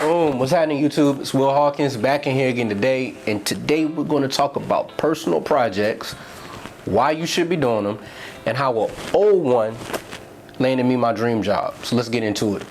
Boom, what's happening YouTube? It's Will Hawkins back in here again today, and today we're going to talk about personal projects, why you should be doing them, and how an old one landed me my dream job. So let's get into it.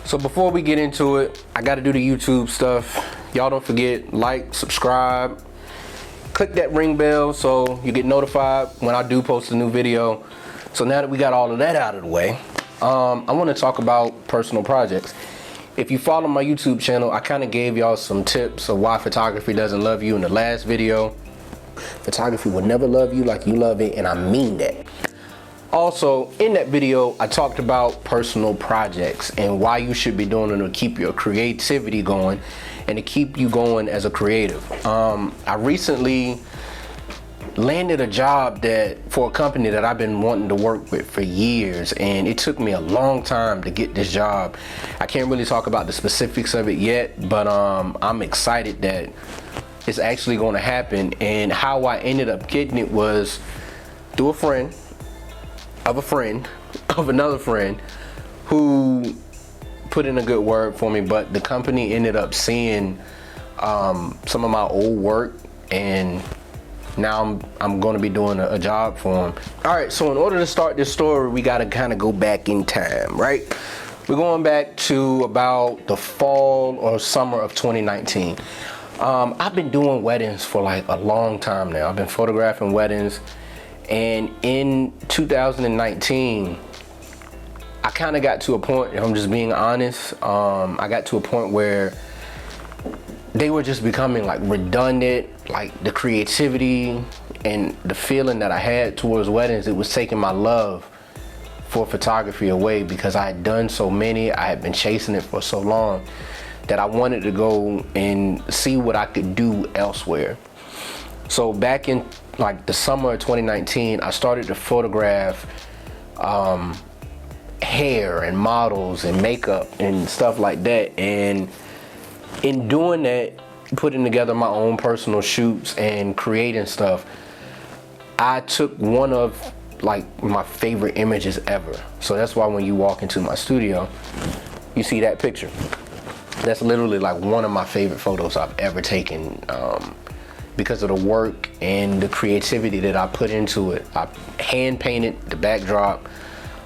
So before we get into it, I gotta do the YouTube stuff. Y'all don't forget, like, subscribe, click that ring bell so you get notified when I do post a new video. So now that we got all of that out of the way, I wanna talk about personal projects. If you follow my YouTube channel, I kinda gave y'all some tips of why photography doesn't love you in the last video. Photography will never love you like you love it, and I mean that. Also, in that video, I talked about personal projects and why you should be doing them to keep your creativity going and to keep you going as a creative. I recently landed a job for a company that I've been wanting to work with for years, and it took me a long time to get this job. I can't really talk about the specifics of it yet, but I'm excited that it's actually going to happen. And how I ended up getting it was through a friend of another friend who put in a good word for me, but the company ended up seeing some of my old work, and now I'm going to be doing a job for them. All right, so in order to start this story, we got to kind of go back in time, right? We're going back to about the fall or summer of 2019. I've been doing weddings for like a long time now. I've been photographing weddings. And in 2019, I kind of got to a point, if I'm just being honest, I got to a point where they were just becoming like redundant, like the creativity and the feeling that I had towards weddings, it was taking my love for photography away, because I had done so many, I had been chasing it for so long that I wanted to go and see what I could do elsewhere. So back in like the summer of 2019, I started to photograph hair and models and makeup and stuff like that. And in doing that, putting together my own personal shoots and creating stuff, I took one of like my favorite images ever. So that's why when you walk into my studio, you see that picture. That's literally like one of my favorite photos I've ever taken. Because of the work and the creativity that I put into it. I hand painted the backdrop.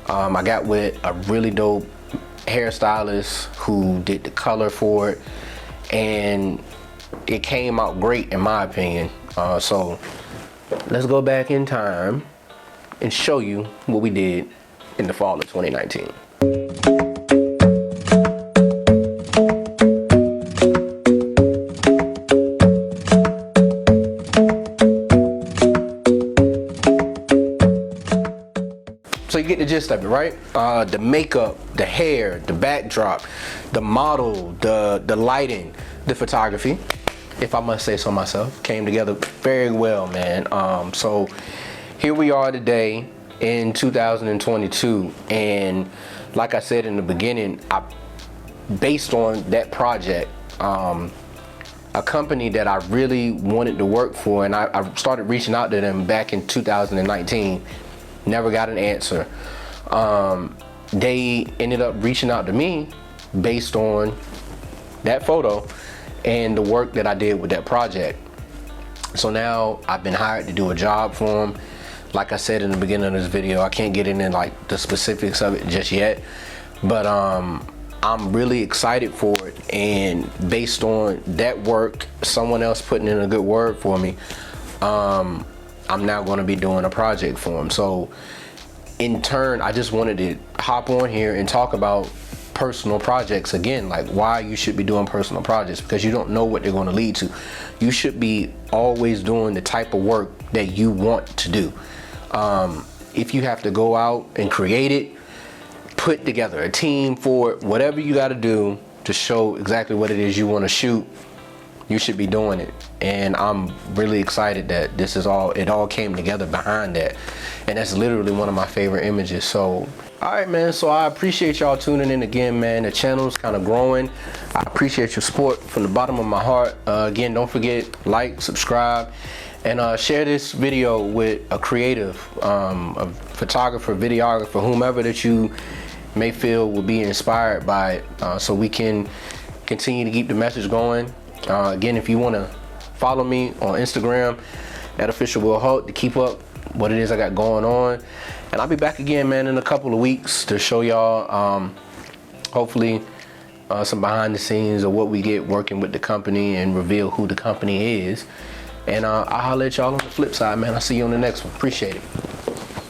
I got with a really dope hairstylist who did the color for it, and it came out great in my opinion. So let's go back in time and show you what we did in the fall of 2019. So you get the gist of it, right? The makeup, the hair, the backdrop, the model, the lighting, the photography, if I must say so myself, came together very well, man. So here we are today in 2022, and like I said in the beginning, based on that project, a company that I really wanted to work for, and I started reaching out to them back in 2019. Never got an answer. They ended up reaching out to me based on that photo and the work that I did with that project. So now I've been hired to do a job for them. Like I said in the beginning of this video, I can't get into like the specifics of it just yet, but I'm really excited for it. And based on that work, someone else putting in a good word for me, I'm now going to be doing a project for them. So in turn, I just wanted to hop on here and talk about personal projects again, like why you should be doing personal projects, because you don't know what they're going to lead to. You should be always doing the type of work that you want to do. If you have to go out and create it, put together a team for it. Whatever you got to do to show exactly what it is you want to shoot, you should be doing it. And I'm really excited that it all came together behind that. And that's literally one of my favorite images. So, all right, man. So I appreciate y'all tuning in again, man. The channel's kind of growing. I appreciate your support from the bottom of my heart. Again, don't forget, like, subscribe, and share this video with a creative, a photographer, videographer, whomever that you may feel will be inspired by it, so we can continue to keep the message going. Again, if you want to follow me on Instagram at Official Will Holt to keep up what it is I got going on. And I'll be back again, man, in a couple of weeks to show y'all hopefully some behind the scenes of what we get working with the company and reveal who the company is. And I'll holler at y'all on the flip side, man. I'll see you on the next one. Appreciate it.